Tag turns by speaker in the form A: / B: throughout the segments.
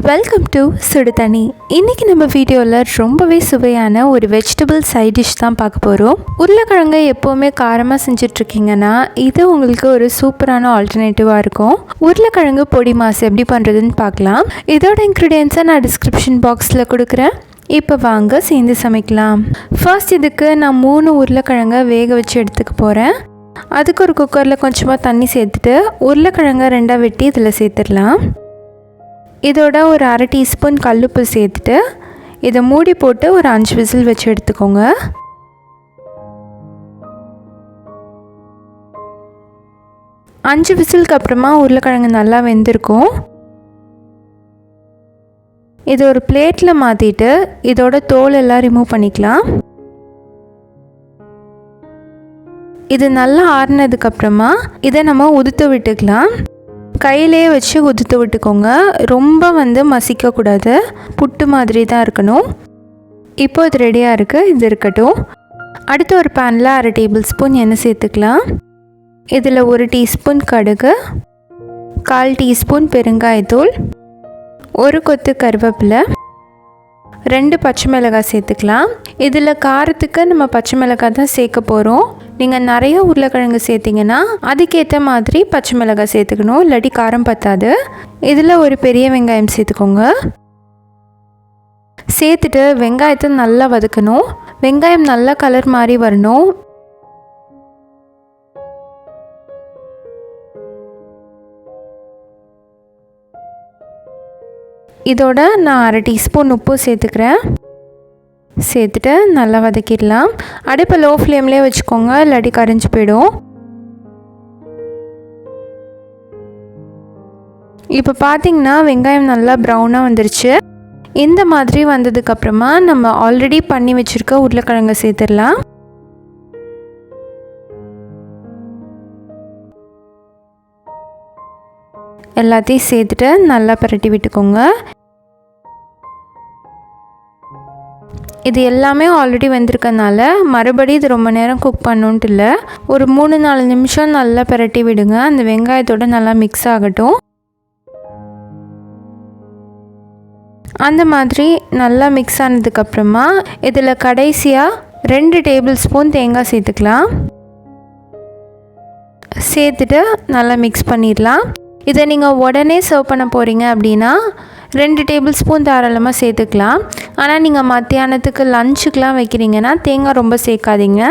A: Welcome to Suduthanni. இன்னைக்கு நம்ம வீடியோவில் ரொம்பவே சுவையான ஒரு வெஜிடபிள் சைட் டிஷ் தான் பார்க்க போகிறோம். உருளைக்கிழங்கு எப்போவுமே காரமாக செஞ்சிட்ருக்கீங்கன்னா இது உங்களுக்கு ஒரு சூப்பரான ஆல்டர்னேட்டிவாக இருக்கும். உருளைக்கிழங்கு பொடிமாஸ் எப்படி பண்ணுறதுன்னு பார்க்கலாம். இதோட இன்க்ரீடியன்ஸை நான் டிஸ்கிரிப்ஷன் பாக்ஸில் கொடுக்குறேன். இப்போ வாங்க சேர்ந்து சமைக்கலாம். ஃபர்ஸ்ட் இதுக்கு நான் 3 உருளைக்கிழங்கை வேக வச்சு எடுத்துக்க போகிறேன். அதுக்கு ஒரு குக்கரில் கொஞ்சமாக தண்ணி சேர்த்துட்டு உருளைக்கிழங்கை 2 வெட்டி இதில் சேர்த்துடலாம். இதோட ஒரு 1/2 டீஸ்பூன் கல்லுப்பு சேர்த்துட்டு இதை மூடி போட்டு ஒரு 5 விசில் வச்சு எடுத்துக்கோங்க. அஞ்சு விசிலுக்கு அப்புறமா உருளைக்கிழங்கு நல்லா வெந்திருக்கும். இது ஒரு பிளேட்டில் மாற்றிட்டு இதோட தோல் எல்லாம் ரிமூவ் பண்ணிக்கலாம். இது நல்லா ஆறுனதுக்கப்புறமா இதை நம்ம உதுத்து விட்டுக்கலாம். கையிலே வச்சு உதுத்து விட்டுக்கோங்க. ரொம்ப மசிக்கக்கூடாது, புட்டு மாதிரி தான் இருக்கணும். இப்போ இது ரெடியாக இருக்குது, இது இருக்கட்டும். அடுத்து ஒரு பேனில் 1/2 டேபிள் ஸ்பூன் எண்ணெய் சேர்த்துக்கலாம். இதில் 1 டீஸ்பூன் கடுகு, 1/4 டீஸ்பூன் பெருங்காயத்தூள், 1 கொத்து கருவேப்பிலை, 2 பச்சை மிளகாய் சேர்த்துக்கலாம். இதில் காரத்துக்கு நம்ம பச்சை மிளகாய் தான் சேர்க்க போகிறோம். நீங்கள் நிறைய உருளைக்கிழங்கு சேர்த்திங்கன்னா அதுக்கேற்ற மாதிரி பச்சை மிளகாய் சேர்த்துக்கணும், இல்லாட்டி காரம் பத்தாது. இதில் ஒரு பெரிய வெங்காயம் சேர்த்துக்கோங்க. சேர்த்துட்டு வெங்காயத்தை நல்லா வதக்கணும். வெங்காயம் நல்லா கலர் மாதிரி வரணும். இதோட நான் 1/2 டீஸ்பூன் உப்பு சேர்த்துக்கிறேன். சேர்த்துட்டு நல்லா வதக்கிடலாம். அடுப்பை லோ ஃப்ளேம்லேயே வச்சுக்கோங்க, இல்லாட்டி கரைஞ்சி போயிடும். இப்போ பார்த்திங்கன்னா வெங்காயம் நல்லா ப்ரௌனாக வந்துருச்சு. இந்த மாதிரி வந்ததுக்கப்புறமா நம்ம ஆல்ரெடி பண்ணி வச்சுருக்க உருளைக்கிழங்கை சேர்த்துடலாம். எல்லாத்தையும் சேர்த்துட்டு நல்லா பரட்டி விட்டுக்கோங்க. இது எல்லாமே ஆல்ரெடி வெந்திருக்கனால மறுபடியும் இது ரொம்ப நேரம் குக் பண்ணணுன்ட்டு இல்லை. ஒரு 3-4 நிமிஷம் நல்லா பரட்டி விடுங்க. அந்த வெங்காயத்தோடு நல்லா மிக்ஸ் ஆகட்டும். அந்த மாதிரி நல்லா மிக்ஸ் ஆனதுக்கப்புறமா இதில் கடைசியாக 2 டேபிள் ஸ்பூன் தேங்காய் சேர்த்துக்கலாம். சேர்த்துட்டு நல்லா மிக்ஸ் பண்ணிடலாம். இதை நீங்கள் உடனே சர்வ் பண்ண போகிறீங்க அப்படின்னா 2 டேபிள் ஸ்பூன் தாராளமாக சேர்த்துக்கலாம். ஆனால் நீங்கள் மத்தியானத்துக்கு லஞ்சுக்கெலாம் வைக்கிறீங்கன்னா தேங்காய் ரொம்ப சேர்க்காதீங்க.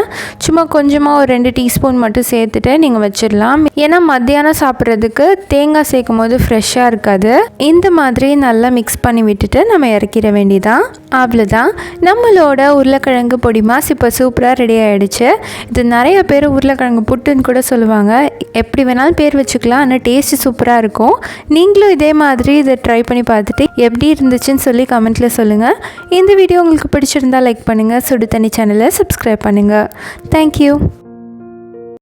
A: சும்மா கொஞ்சமாக ஒரு 2 டீஸ்பூன் மட்டும் சேர்த்துட்டு நீங்கள் வச்சிடலாம். ஏன்னா மத்தியானம் சாப்பிட்றதுக்கு தேங்காய் சேர்க்கும் போது ஃப்ரெஷ்ஷாக இருக்காது. இந்த மாதிரி நல்லா மிக்ஸ் பண்ணி விட்டுட்டு நம்ம இறக்கிட வேண்டியதான். அவ்வளோதான், நம்மளோட உருளைக்கிழங்கு பொடிமாஸ் இப்போ சூப்பராக ரெடி ஆகிடுச்சு. இது நிறைய பேர் உருளைக்கிழங்கு புட்டுன்னு கூட சொல்லுவாங்க. எப்படி வேணாலும் பேர் வச்சுக்கலாம், ஆனால் டேஸ்ட்டு சூப்பராக இருக்கும். நீங்களும் இதே மாதிரி இதை ட்ரை பண்ணி பார்த்துட்டு எப்படி இருந்துச்சுன்னு சொல்லி கமெண்ட்டில் சொல்லுங்கள். இந்த வீடியோ உங்களுக்கு பிடிச்சிருந்தால் லைக் பண்ணுங்கள். சுடு தண்ணி சேனலை சப்ஸ்கிரைப் பண்ணுங்கள். தேங்க்யூ.